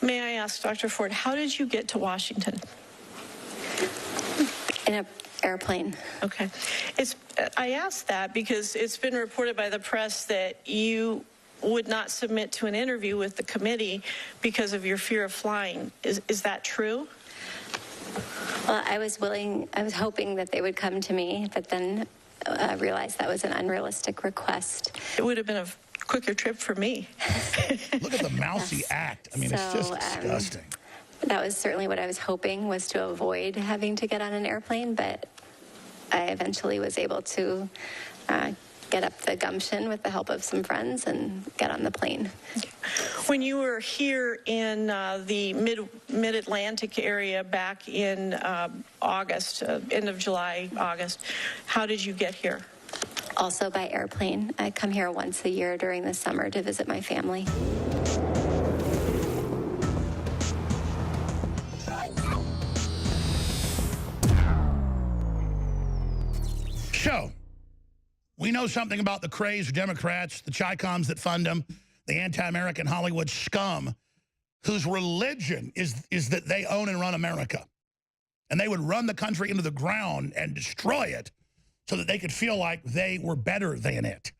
May I ask, Dr. Ford, how did you get to Washington? In an airplane. Okay. I asked that because it's been reported by the press that you would not submit to an interview with the committee because of your fear of flying. Is that true? Well, I was hoping that they would come to me, but then realized that was an unrealistic request. It would have been a quicker trip for me. Look at the mousy act. I mean, it's just disgusting. That was certainly what I was hoping, was to avoid having to get on an airplane, but I eventually was able to get up the gumption with the help of some friends and get on the plane. When you were here in the mid-Atlantic area back in August, end of July, August, how did you get here? Also by airplane. I come here once a year during the summer to visit my family. So, we know something about the crazed Democrats, the Chi-Coms that fund them, the anti-American Hollywood scum, whose religion is that they own and run America. And they would run the country into the ground and destroy it so that they could feel like they were better than it.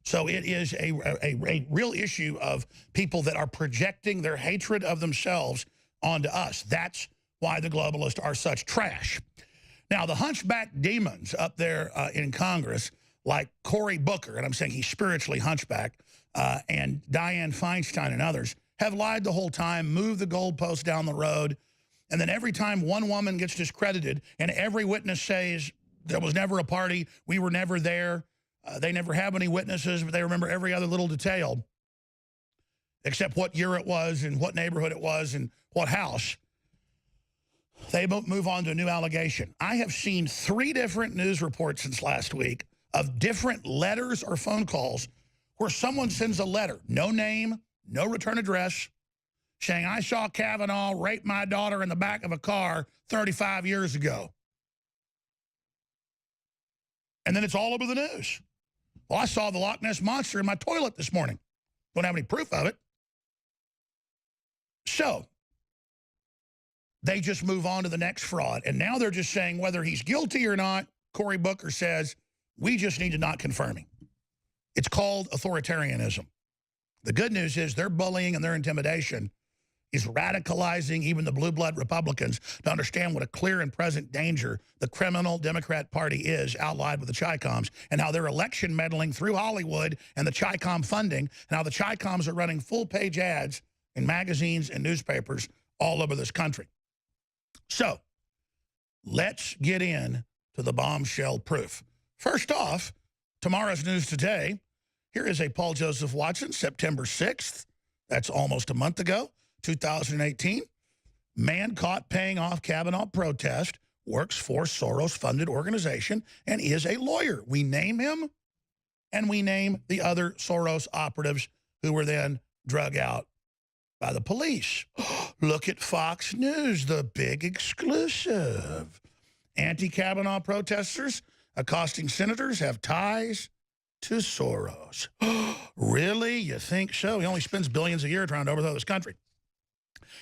So it is a real issue of people that are projecting their hatred of themselves onto us. That's why the globalists are such trash. Now, the hunchback demons up there in Congress, like Cory Booker, and I'm saying he's spiritually hunchback, and Dianne Feinstein and others, have lied the whole time, moved the goalposts down the road, and then every time one woman gets discredited and every witness says there was never a party, we were never there, they never have any witnesses, but they remember every other little detail, except what year it was and what neighborhood it was and what house, they move on to a new allegation. I have seen 3 different news reports since last week of different letters or phone calls where someone sends a letter, no name, no return address, saying, I saw Kavanaugh rape my daughter in the back of a car 35 years ago. And then it's all over the news. Well, I saw the Loch Ness Monster in my toilet this morning. Don't have any proof of it. So they just move on to the next fraud. And now they're just saying whether he's guilty or not, Cory Booker says, we just need to not confirm him. It's called authoritarianism. The good news is their bullying and their intimidation is radicalizing even the blue blood Republicans to understand what a clear and present danger the criminal Democrat Party is outlined with the Chi-Coms, and how they're election meddling through Hollywood and the Chi-Com funding, and how the Chi-Coms are running full-page ads in magazines and newspapers all over this country. So let's get in to the bombshell proof. First off, tomorrow's news today. Here is a Paul Joseph Watson, September 6th. That's almost a month ago, 2018. Man caught paying off Kavanaugh protest, works for Soros-funded organization, and is a lawyer. We name him, and we name the other Soros operatives who were then drug out by the police. Look at Fox News, the big exclusive. Anti-Kavanaugh protesters accosting senators have ties to Soros. Really? You think so? He only spends billions a year trying to overthrow this country.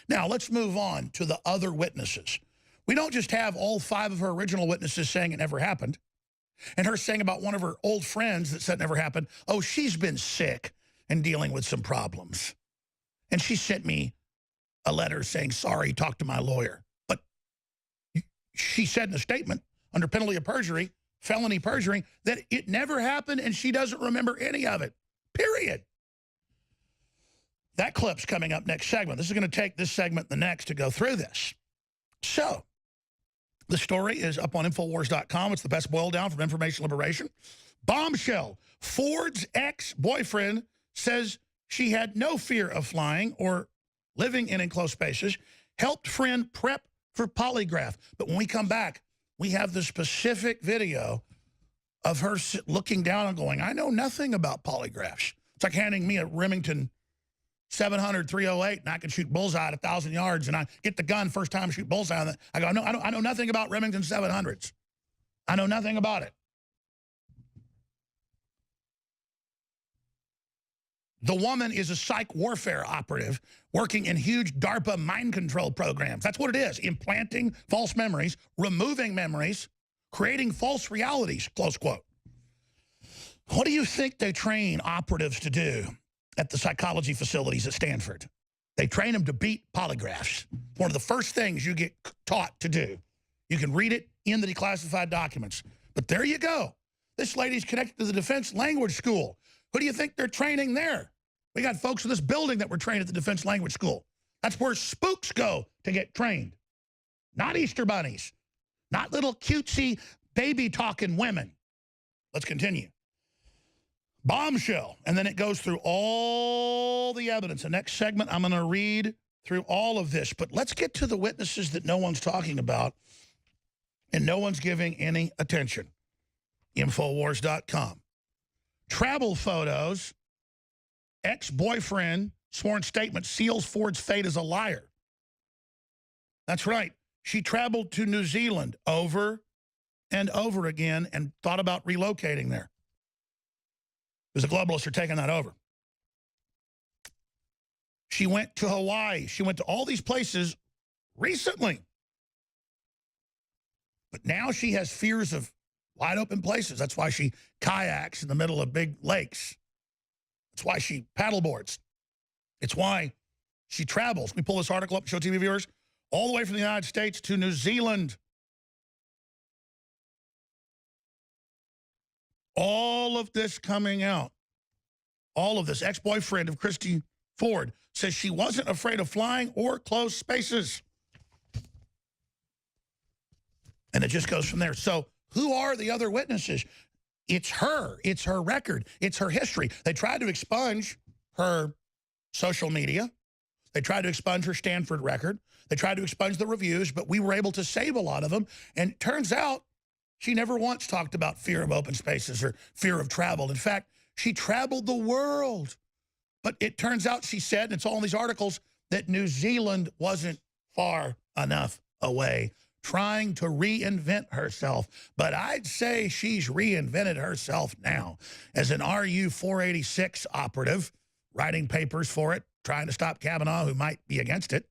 Now, let's move on to the other witnesses. We don't just have all 5 of her original witnesses saying it never happened, and her saying about one of her old friends that said it never happened, oh, she's been sick and dealing with some problems. And she sent me a letter saying, sorry, talk to my lawyer. But she said in a statement, under penalty of perjury, felony perjury, that it never happened and she doesn't remember any of it, period. That clip's coming up next segment. This is going to take this segment and the next to go through this. So the story is up on Infowars.com. It's the best boil down from information liberation. Bombshell. Ford's ex-boyfriend says she had no fear of flying or living in enclosed spaces, helped friend prep for polygraph. But when we come back, we have the specific video of her looking down and going, I know nothing about polygraphs. It's like handing me a Remington 700-308 and I can shoot bullseye at 1,000 yards and I get the gun first time I shoot bullseye on it. I go, no, I know nothing about Remington 700s. I know nothing about it. The woman is a psych warfare operative working in huge DARPA mind control programs. That's what it is, implanting false memories, removing memories, creating false realities, close quote. What do you think they train operatives to do at the psychology facilities at Stanford? They train them to beat polygraphs. One of the first things you get taught to do. You can read it in the declassified documents. But there you go. This lady's connected to the Defense Language School. Who do you think they're training there? We got folks in this building that were trained at the Defense Language School. That's where spooks go to get trained. Not Easter bunnies. Not little cutesy baby-talking women. Let's continue. Bombshell. And then it goes through all the evidence. The next segment, I'm going to read through all of this. But let's get to the witnesses that no one's talking about and no one's giving any attention. Infowars.com. Travel photos. Ex-boyfriend sworn statement seals Ford's fate as a liar. That's right. She traveled to New Zealand over and over again and thought about relocating there. Because the globalists are taking that over. She went to Hawaii. She went to all these places recently. But now she has fears of wide open places. That's why she kayaks in the middle of big lakes. That's why she paddleboards. It's why she travels. Let me pull this article up and show TV viewers. All the way from the United States to New Zealand. All of this coming out. All of this. Ex-boyfriend of Christy Ford says she wasn't afraid of flying or closed spaces. And it just goes from there. So who are the other witnesses? It's her. It's her record. It's her history. They tried to expunge her social media. They tried to expunge her Stanford record. They tried to expunge the reviews, but we were able to save a lot of them. And it turns out she never once talked about fear of open spaces or fear of travel. In fact, she traveled the world. But it turns out, she said, and it's all in these articles, that New Zealand wasn't far enough away, trying to reinvent herself. But I'd say she's reinvented herself now as an RU 486 operative, writing papers for it, trying to stop Kavanaugh, who might be against it.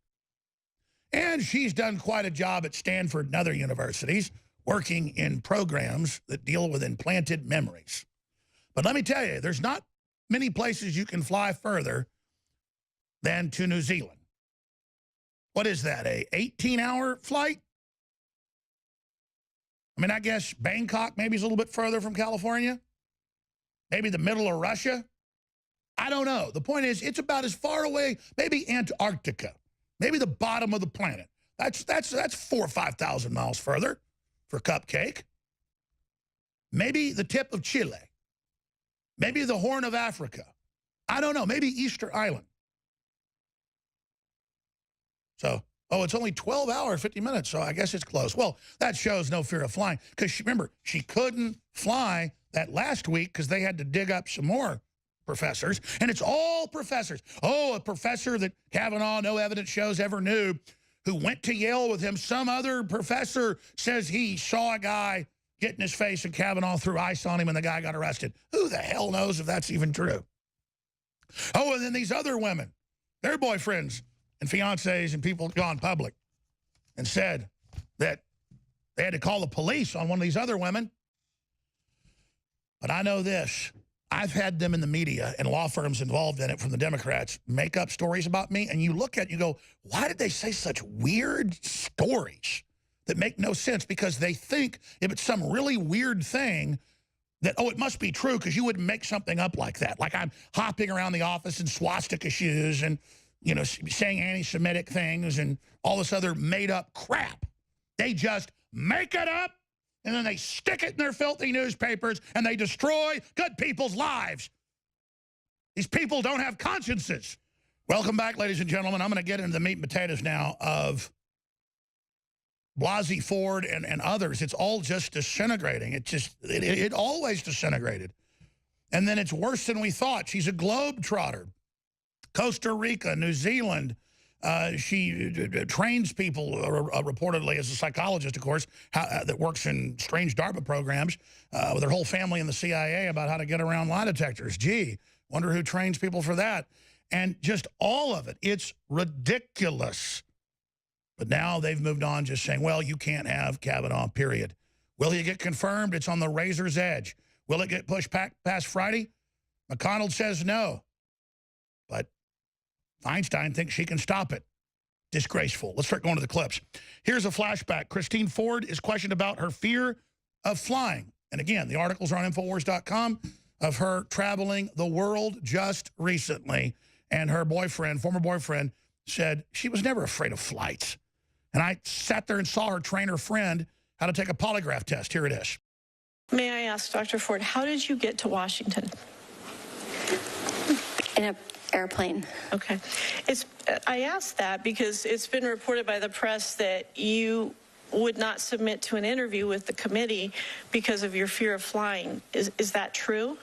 And she's done quite a job at Stanford and other universities, working in programs that deal with implanted memories. But let me tell you, there's not many places you can fly further than to New Zealand. What is that, a 18-hour flight? I mean, I guess Bangkok maybe is a little bit further from California. Maybe the middle of Russia. I don't know. The point is, it's about as far away, maybe Antarctica, maybe the bottom of the planet. That's 4,000 or 5,000 miles further for Cupcake. Maybe the tip of Chile. Maybe the Horn of Africa. I don't know. Maybe Easter Island. So, oh, it's only 12 hours, 50 minutes, so I guess it's close. Well, that shows no fear of flying. Because remember, she couldn't fly that last week because they had to dig up some more professors. And it's all professors. Oh, a professor that Kavanaugh, no evidence shows, ever knew, who went to Yale with him. Some other professor says he saw a guy get in his face and Kavanaugh threw ice on him and the guy got arrested. Who the hell knows if that's even true? Oh, and then these other women, their boyfriends and fiancés and people gone public and said that they had to call the police on one of these other women. But I know this. I've had them in the media and law firms involved in it from the Democrats make up stories about me, and you look at it, you go, why did they say such weird stories that make no sense? Because they think if it's some really weird thing that, oh, it must be true, because you wouldn't make something up like that. Like I'm hopping around the office in swastika shoes and, you know, saying anti-Semitic things and all this other made-up crap. They just make it up, and then they stick it in their filthy newspapers, and they destroy good people's lives. These people don't have consciences. Welcome back, ladies and gentlemen. I'm going to get into the meat and potatoes now of Blasey Ford and others. It's all just disintegrating. It always disintegrated. And then it's worse than we thought. She's a globetrotter. Costa Rica, New Zealand. She trains people, reportedly, as a psychologist, of course, that works in strange DARPA programs with her whole family in the CIA about how to get around lie detectors. Gee, Wonder who trains people for that. And just all of it. It's ridiculous. But now they've moved on just saying, well, you can't have Kavanaugh, period. Will he get confirmed? It's on the razor's edge. Will it get pushed past Friday? McConnell says no. But Feinstein thinks she can stop it. Disgraceful. Let's start going to the clips. Here's a flashback. Christine Ford is questioned about her fear of flying. And again, the articles are on Infowars.com of her traveling the world just recently. And her boyfriend, former boyfriend, said she was never afraid of flights. And I sat there and saw her train her friend how to take a polygraph test. Here it is. May I ask, Dr. Ford, how did you get to Washington? In an airplane. Okay. I asked that because it's been reported by the press that you would not submit to an interview with the committee because of your fear of flying. Is that true?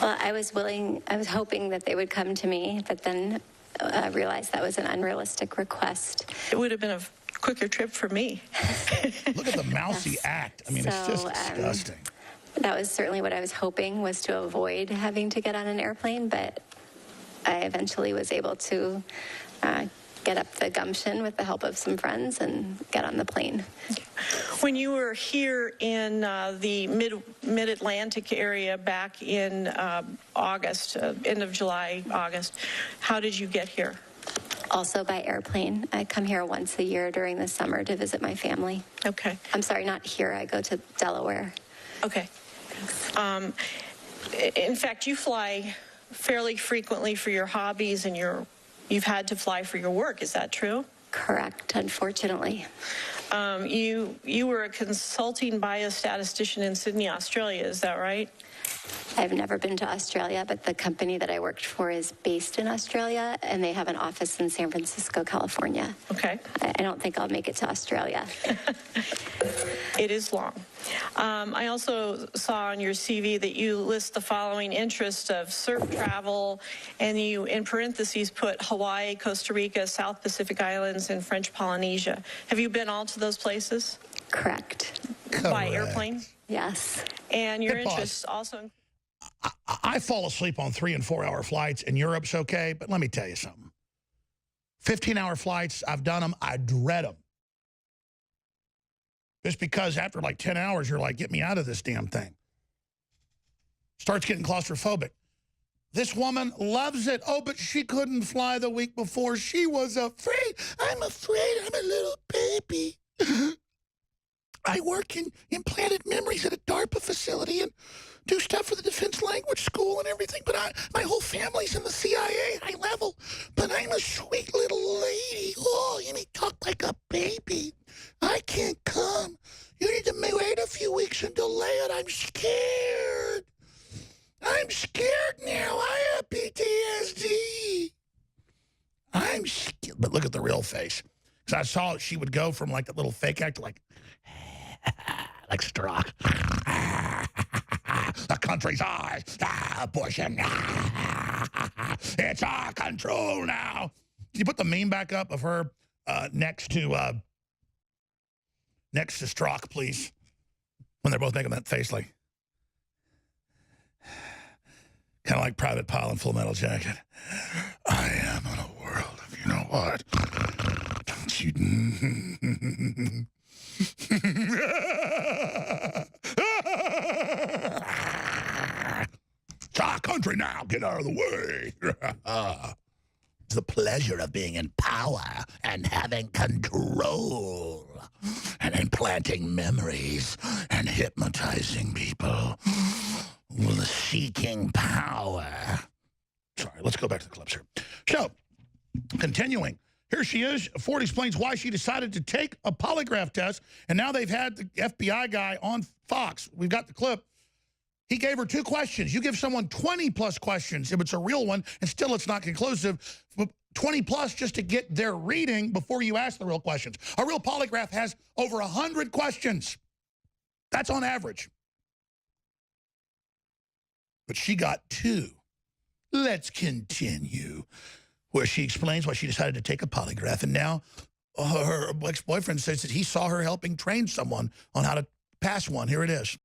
Well, I was hoping that they would come to me, but then realized that was an unrealistic request. It would have been a quicker trip for me. Look at the mousy act. I mean, it's just disgusting. That was certainly what I was hoping, was to avoid having to get on an airplane, but I eventually was able to get up the gumption with the help of some friends and get on the plane. When you were here in the mid-Atlantic area back in August, end of July, August, how did you get here? Also by airplane. I come here once a year during the summer to visit my family. Okay. I'm sorry, not here. I go to Delaware. Okay. In fact, you fly fairly frequently for your hobbies, and you've had to fly for your work. Is that true? Correct, unfortunately. You were a consulting biostatistician in Sydney, Australia. Is that right? I've never been to Australia, but the company that I worked for is based in Australia, and they have an office in San Francisco, California. Okay. I don't think I'll make it to Australia. It is long. I also saw on your CV that you list the following interests of surf travel, and you, in parentheses, put Hawaii, Costa Rica, South Pacific Islands, and French Polynesia. Have you been all to those places? Correct. By airplane? Yes. And your Hey, pause. interests also... I fall asleep on 3- and 4-hour flights, and Europe's okay, but let me tell you something. 15-hour flights, I've done them. I dread them. Just because after like 10 hours, you're like, get me out of this damn thing. Starts getting claustrophobic. This woman loves it. Oh, but she couldn't fly the week before. She was afraid. I'm afraid I'm a little baby. I work in implanted memories at a DARPA facility and do stuff for the Defense Language School and everything, but my whole family's in the CIA, high level. But I'm a sweet little lady. Oh, you may talk like a baby. I can't come. You need to wait a few weeks and delay it. I'm scared. I'm scared now. I have PTSD. I'm scared. But look at the real face. Because I saw she would go from like that little fake act to like Strzok. The country's ours. Abortion. It's our control now. Can you put the meme back up of her next to Strzok, please? When they're both making that face, like kind of like Private Pile in Full Metal Jacket. I am in a world of you know what. Don't you? It's our country now. Get out of the way. It's the pleasure of being in power and having control and implanting memories and hypnotizing people with seeking power. Sorry, let's go back to the clips here. So, continuing. Here she is. Ford explains why she decided to take a polygraph test, and now they've had the FBI guy on Fox. We've got the clip. He gave her 2 questions. You give someone 20-plus questions if it's a real one, and still it's not conclusive. 20-plus just to get their reading before you ask the real questions. A real polygraph has over 100 questions. That's on average. But she got 2. Let's continue. Where she explains why she decided to take a polygraph, and now her ex-boyfriend says that he saw her helping train someone on how to pass one. Here it is.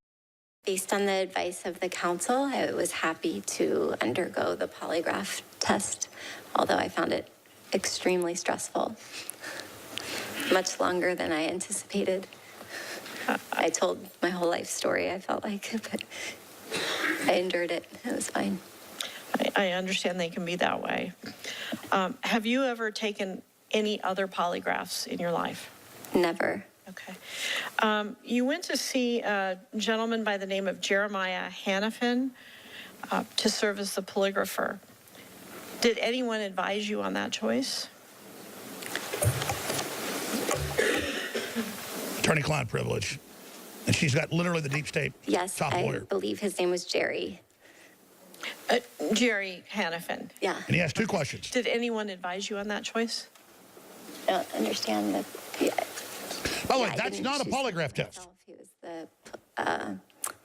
Based on the advice of the council, I was happy to undergo the polygraph test, although I found it extremely stressful, much longer than I anticipated. I told my whole life story, I felt like, but I endured it. It was fine. I understand they can be that way. Have you ever taken any other polygraphs in your life? Never. Okay. You went to see a gentleman by the name of Jeremiah Hannafin to serve as the polygrapher. Did anyone advise you on that choice? Attorney-client privilege. And she's got literally the deep state Yes, top I lawyer. believe his name was Jerry. Jerry Hannafin. Yeah. And he has two questions. Did anyone advise you on that choice? I don't understand the... Yeah. By the way, I that's didn't not a choose polygraph him test. myself. He was the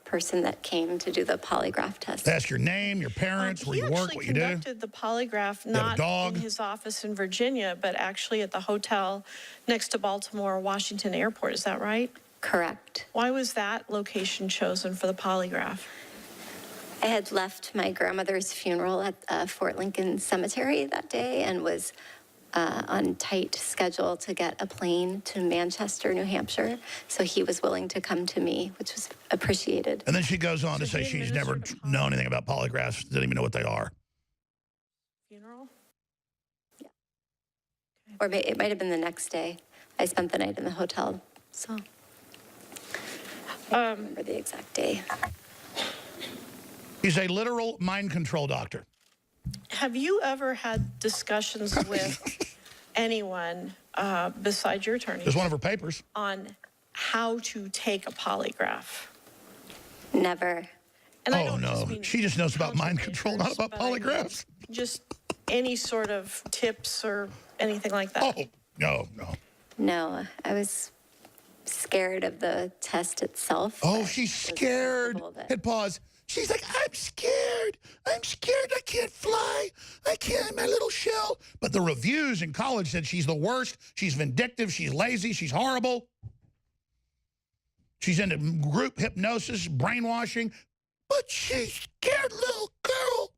person that came to do the polygraph test. They ask your name, your parents, where you work, what you do. He actually conducted the polygraph have a not dog? in his office in Virginia, but actually at the hotel next to Baltimore Washington Airport. Is that right? Correct. Why was that location chosen for the polygraph? I had left my grandmother's funeral at Fort Lincoln Cemetery that day and was on tight schedule to get a plane to Manchester, New Hampshire. So he was willing to come to me, which was appreciated. And then she goes on to say he she's never administered a known anything about polygraphs, didn't even know what they are. Funeral? Or it might have been the next day. I spent the night in the hotel, so I don't remember the exact day. He's a literal mind control doctor. Have you ever had discussions with anyone besides your attorney There's one of her papers. on how to take a polygraph? Never. And I Oh, don't just no. mean She just knows about mind countermeasures, control, not about but I mean polygraphs. just any sort of tips or anything like that. Oh, no. No, I was scared of the test itself. Oh, but she's was scared. comfortable that- Hit pause. She's like, I'm scared. I'm scared. I can't fly. I can't, my little shell. But the reviews in college said she's the worst. She's vindictive. She's lazy. She's horrible. She's into group hypnosis, brainwashing. But she's scared little girl.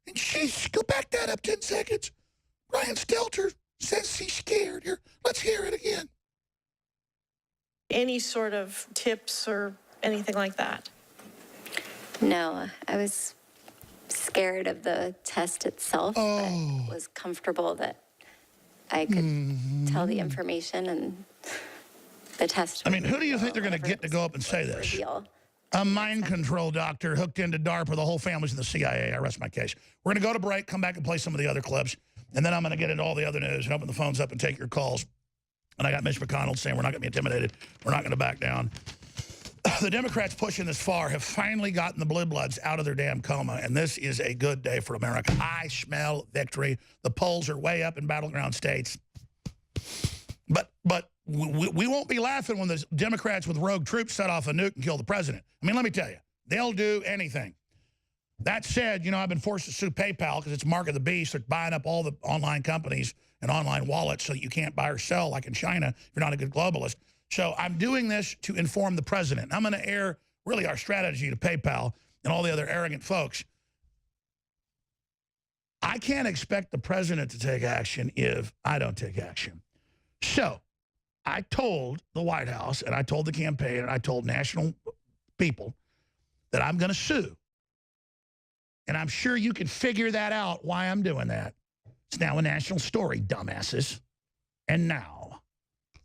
And go back that up 10 seconds. Brian Stelter says she's scared. Here, let's hear it again. Any sort of tips or anything like that? No, I was scared of the test itself, but was comfortable that I could tell the information and the test. I mean, who do you think they're going to get to go up and say this? Reveal. A mind control doctor hooked into DARPA, the whole family's in the CIA. I rest my case. We're going to go to break, come back and play some of the other clips, and then I'm going to get into all the other news and open the phones up and take your calls. And I got Mitch McConnell saying we're not going to be intimidated. We're not going to back down. The Democrats pushing this far have finally gotten the blue bloods out of their damn coma, and this is a good day for America. I smell victory. The polls are way up in battleground states. But we won't be laughing when the Democrats with rogue troops set off a nuke and kill the president. I mean, let me tell you, they'll do anything. That said, you know, I've been forced to sue PayPal because it's mark of the beast. They're buying up all the online companies and online wallets so that you can't buy or sell like in China if you're not a good globalist. So I'm doing this to inform the president. I'm going to air really our strategy to PayPal and all the other arrogant folks. I can't expect the president to take action if I don't take action. So I told the White House and I told the campaign and I told national people that I'm going to sue. And I'm sure you can figure that out why I'm doing that. It's now a national story, dumbasses. And now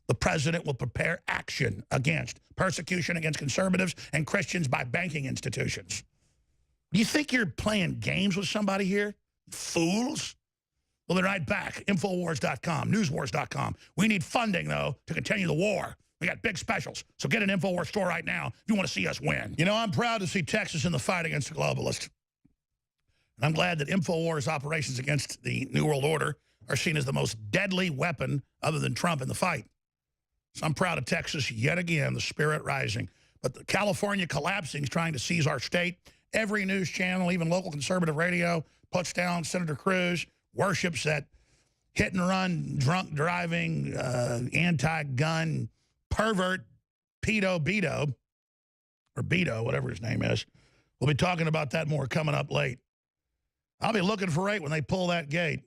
the president will prepare action against persecution against conservatives and Christians by banking institutions. Do you think you're playing games with somebody here? Fools? Well, they're right back. Infowars.com, newswars.com. We need funding, though, to continue the war. We got big specials. So get an InfoWars store right now if you want to see us win. You know, I'm proud to see Texas in the fight against the globalists. And I'm glad that InfoWars operations against the New World Order are seen as the most deadly weapon other than Trump in the fight. So I'm proud of Texas yet again, the spirit rising. But the California collapsing is trying to seize our state. Every news channel, even local conservative radio, puts down Senator Cruz, worships that hit-and-run, drunk driving, anti-gun, pervert, pedo-beto, or Beto, whatever his name is. We'll be talking about that more coming up late. I'll be looking for 8 when they pull that gate.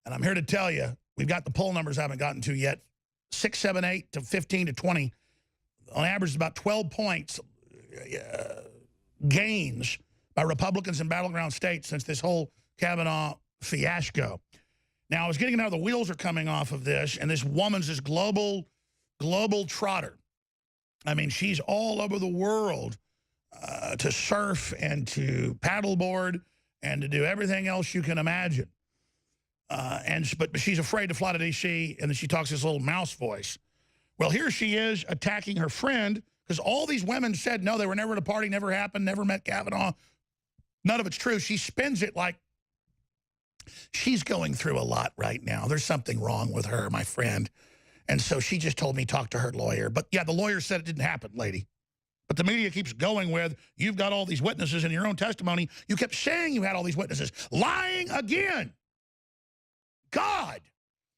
And I'm here to tell you, we've got the poll numbers I haven't gotten to yet. 6, 7, 8 to 15 to 20. On average, about 12 points gains by Republicans in battleground states since this whole Kavanaugh fiasco. Now, I was getting how the wheels are coming off of this, and this woman's this global trotter. I mean, she's all over the world to surf and to paddleboard and to do everything else you can imagine. But she's afraid to fly to D.C., and then she talks this little mouse voice. Well, here she is attacking her friend because all these women said, no, they were never at a party, never happened, never met Kavanaugh. None of it's true. She spins it like she's going through a lot right now. There's something wrong with her, my friend. And so she just told me talk to her lawyer. But, yeah, the lawyer said it didn't happen, lady. But the media keeps going with, you've got all these witnesses in your own testimony. You kept saying you had all these witnesses. Lying again. God.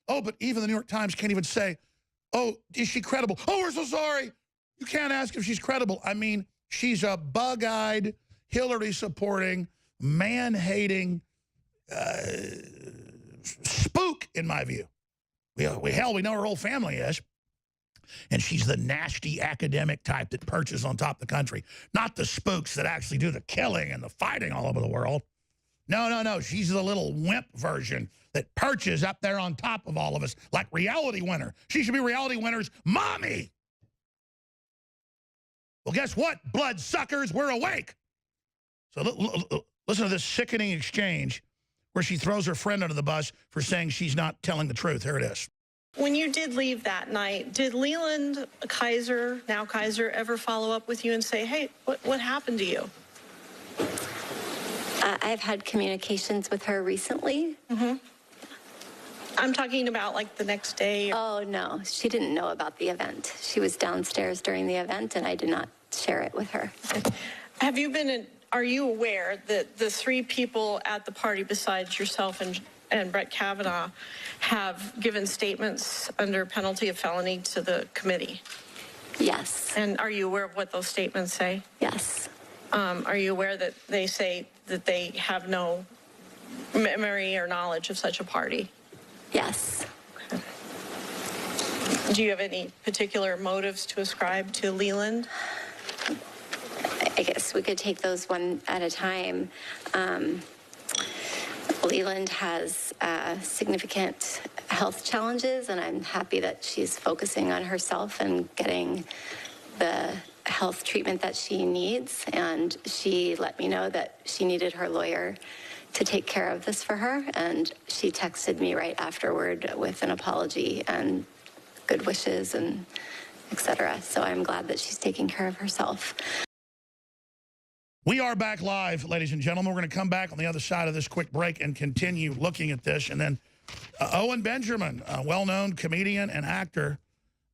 Oh, but even the New York Times can't even say, oh, is she credible? Oh, we're so sorry. You can't ask if she's credible. I mean, she's a bug-eyed, Hillary-supporting, man-hating spook, in my view. Hell, we know her whole family is. And she's the nasty academic type that perches on top of the country. Not the spooks that actually do the killing and the fighting all over the world. No. She's the little wimp version that perches up there on top of all of us like Reality Winner. She should be Reality Winner's mommy. Well, guess what, bloodsuckers? We're awake. So listen to this sickening exchange where she throws her friend under the bus for saying she's not telling the truth. Here it is. When you did leave that night, did Leland Kaiser, now Kaiser, ever follow up with you and say, hey, what happened to you? I've had communications with her recently. Mm-hmm. I'm talking about like the next day. Oh, no. She didn't know about the event. She was downstairs during the event, and I did not share it with her. Are you aware that the 3 people at the party besides yourself and Brett Kavanaugh have given statements under penalty of felony to the committee? Yes. And are you aware of what those statements say? Yes. Are you aware that they say that they have no memory or knowledge of such a party? Yes. Okay. Do you have any particular motives to ascribe to Leland? I guess we could take those one at a time. Leland has significant health challenges, and I'm happy that she's focusing on herself and getting the health treatment that she needs. And she let me know that she needed her lawyer to take care of this for her. And she texted me right afterward with an apology and good wishes and et cetera. So I'm glad that she's taking care of herself. We are back live, ladies and gentlemen. We're going to come back on the other side of this quick break and continue looking at this. And then Owen Benjamin, a well-known comedian and actor,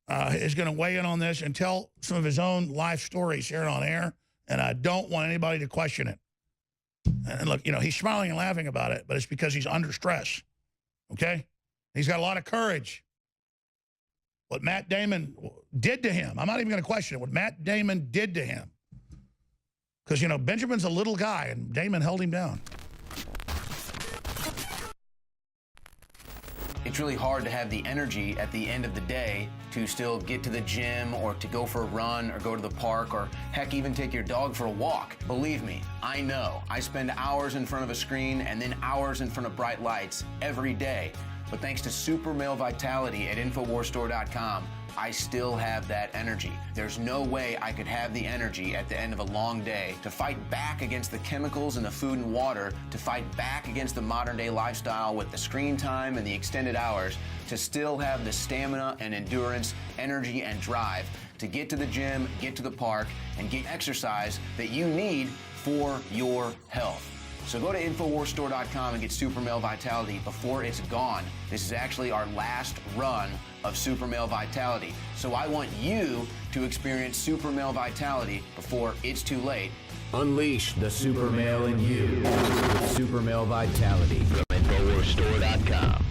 is going to weigh in on this and tell some of his own life stories here on air. And I don't want anybody to question it. And look, you know, he's smiling and laughing about it, but it's because he's under stress, okay? He's got a lot of courage. What Matt Damon did to him, I'm not even going to question it, what Matt Damon did to him. Because, you know, Benjamin's a little guy, and Damon held him down. It's really hard to have the energy at the end of the day to still get to the gym or to go for a run or go to the park or heck, even take your dog for a walk. Believe me, I know. I spend hours in front of a screen and then hours in front of bright lights every day. But thanks to Super Male Vitality at InfoWarsStore.com, I still have that energy. There's no way I could have the energy at the end of a long day to fight back against the chemicals in the food and water, to fight back against the modern day lifestyle with the screen time and the extended hours, to still have the stamina and endurance, energy and drive to get to the gym, get to the park, and get exercise that you need for your health. So go to InfoWarsStore.com and get Super Male Vitality before it's gone. This is actually our last run of Super Male Vitality. So I want you to experience Super Male Vitality before it's too late. Unleash the super male in you with Super Male Vitality from InfoWarsStore.com.